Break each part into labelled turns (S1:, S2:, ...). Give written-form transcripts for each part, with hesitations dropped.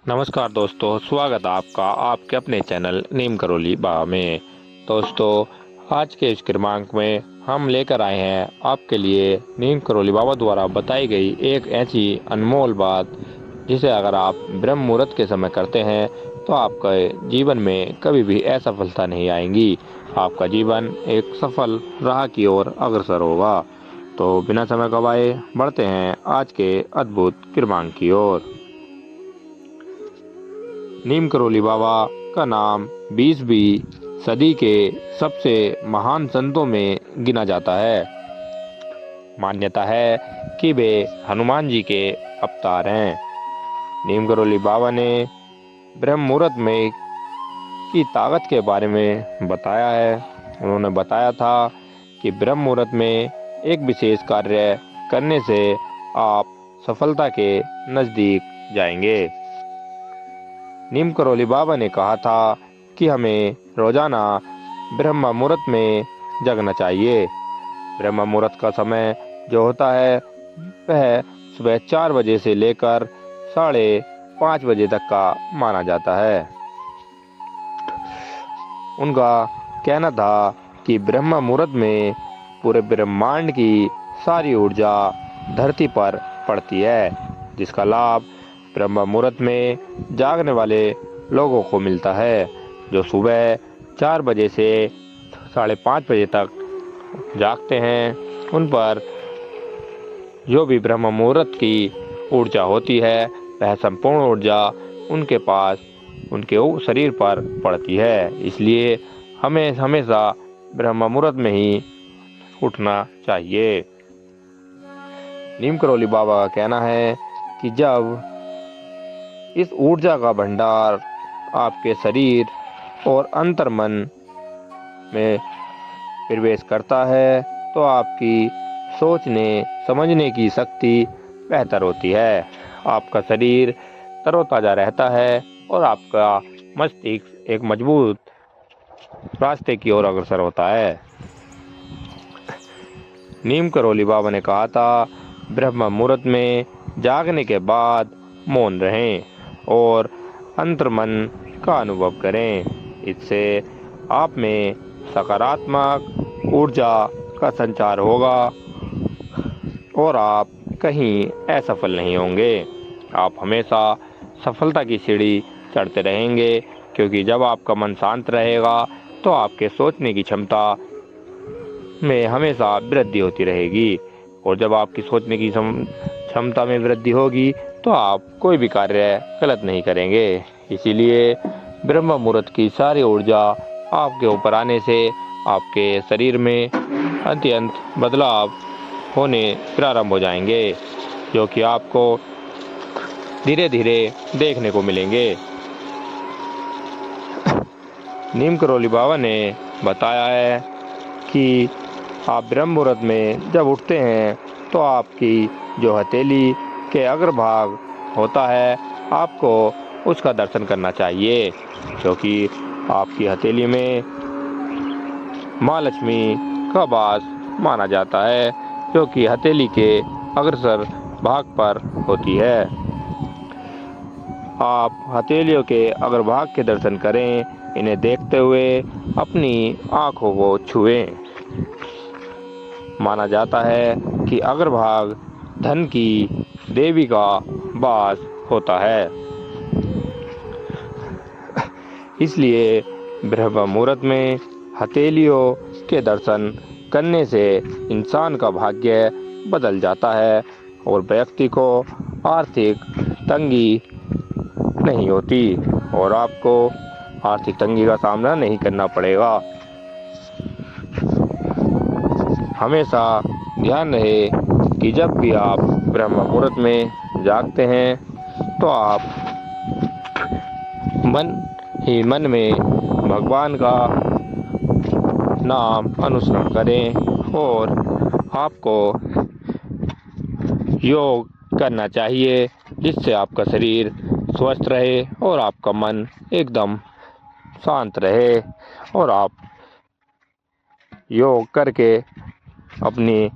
S1: नमस्कार दोस्तों, स्वागत है आपका आपके अपने चैनल नीम करोली बाबा में। दोस्तों, आज के इस क्रमांक में हम लेकर आए हैं आपके लिए नीम करोली बाबा द्वारा बताई गई एक ऐसी अनमोल बात जिसे अगर आप ब्रह्म मुहूर्त के समय करते हैं तो आपका जीवन में कभी भी असफलता नहीं आएगी। आपका जीवन एक सफल राह की ओर अग्रसर होगा। तो बिना समय गवाए बढ़ते हैं आज के अद्भुत क्रमांक की ओर। नीम करोली बाबा का नाम 20वीं सदी के सबसे महान संतों में गिना जाता है। मान्यता है कि वे हनुमान जी के अवतार हैं। नीम करोली बाबा ने ब्रह्म मुहूर्त में की ताकत के बारे में बताया है। उन्होंने बताया था कि ब्रह्म मुहूर्त में एक विशेष कार्य करने से आप सफलता के नजदीक जाएंगे। नीम करोली बाबा ने कहा था कि हमें रोजाना ब्रह्म मुहूर्त में जगना चाहिए। ब्रह्म मुहूर्त का समय जो होता है वह सुबह 4 बजे से लेकर 5:30 बजे तक का माना जाता है। उनका कहना था कि ब्रह्म मुहूर्त में पूरे ब्रह्मांड की सारी ऊर्जा धरती पर पड़ती है, जिसका लाभ ब्रह्म मुहूर्त में जागने वाले लोगों को मिलता है, जो सुबह 4 बजे से 5:30 बजे तक जागते हैं। उन पर जो भी ब्रह्म मुहूर्त की ऊर्जा होती है वह संपूर्ण ऊर्जा उनके पास उनके शरीर पर पड़ती है। इसलिए हमें हमेशा ब्रह्म मुहूर्त में ही उठना चाहिए। नीम करोली बाबा का कहना है कि जब इस ऊर्जा का भंडार आपके शरीर और अंतर्मन में प्रवेश करता है तो आपकी सोचने समझने की शक्ति बेहतर होती है। आपका शरीर तरोताजा रहता है और आपका मस्तिष्क एक मजबूत रास्ते की ओर अग्रसर होता है। नीम करोली बाबा ने कहा था, ब्रह्म मुहूर्त में जागने के बाद मौन रहें और अंतर्मन का अनुभव करें। इससे आप में सकारात्मक ऊर्जा का संचार होगा और आप कहीं असफल नहीं होंगे। आप हमेशा सफलता की सीढ़ी चढ़ते रहेंगे, क्योंकि जब आपका मन शांत रहेगा तो आपके सोचने की क्षमता में हमेशा वृद्धि होती रहेगी, और जब आपकी सोचने की क्षमता में वृद्धि होगी तो आप कोई भी कार्य गलत नहीं करेंगे। इसीलिए ब्रह्म मुहूर्त की सारी ऊर्जा आपके ऊपर आने से आपके शरीर में अत्यंत बदलाव होने प्रारंभ हो जाएंगे, जो कि आपको धीरे धीरे देखने को मिलेंगे। नीम करोली बाबा ने बताया है कि आप ब्रह्म मुहूर्त में जब उठते हैं तो आपकी जो हथेली के अग्रभाग होता है आपको उसका दर्शन करना चाहिए, क्योंकि आपकी हथेली में माँ लक्ष्मी का वास माना जाता है, जो कि हथेली के अग्रसर भाग पर होती है। आप हथेलियों के अग्रभाग के दर्शन करें। इन्हें देखते हुए अपनी आँखों को छुएं। माना जाता है कि अग्रभाग धन की देवी का वास होता है। इसलिए ब्रह्म मुहूर्त में हथेलियों के दर्शन करने से इंसान का भाग्य बदल जाता है और व्यक्ति को आर्थिक तंगी नहीं होती और आपको आर्थिक तंगी का सामना नहीं करना पड़ेगा। हमेशा ध्यान रहे कि जब भी आप ब्रह्म मुहूर्त में जागते हैं तो आप मन ही मन में भगवान का नाम अनुस्मरण करें और आपको योग करना चाहिए, जिससे आपका शरीर स्वस्थ रहे और आपका मन एकदम शांत रहे और आप योग करके अपनी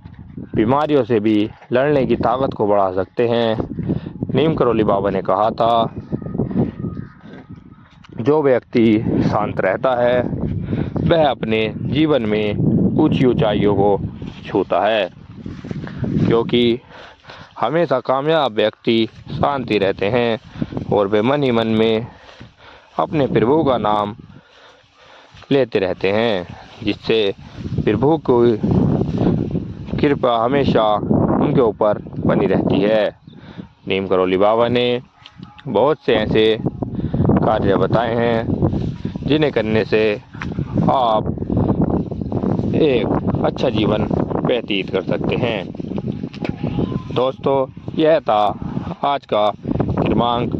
S1: बीमारियों से भी लड़ने की ताकत को बढ़ा सकते हैं। नीम करोली बाबा ने कहा था जो व्यक्ति शांत रहता है वह अपने जीवन में ऊंची ऊंचाइयों को छूता है, क्योंकि हमेशा कामयाब व्यक्ति शांति रहते हैं और वे मन ही मन में अपने प्रभु का नाम लेते रहते हैं, जिससे प्रभु की कृपा हमेशा उनके ऊपर बनी रहती है। नीम करौली बाबा ने बहुत से ऐसे कार्य बताए हैं जिन्हें करने से आप एक अच्छा जीवन व्यतीत कर सकते हैं। दोस्तों, यह था आज का क्रमांक।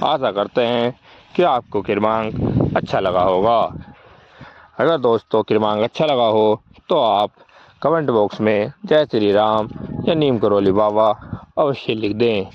S1: आशा करते हैं कि आपको क्रमांक अच्छा लगा होगा। अगर दोस्तों क्रमांक अच्छा लगा हो तो आप कमेंट बॉक्स में जय श्री राम या नीम करौली बाबा अवश्य लिख दें।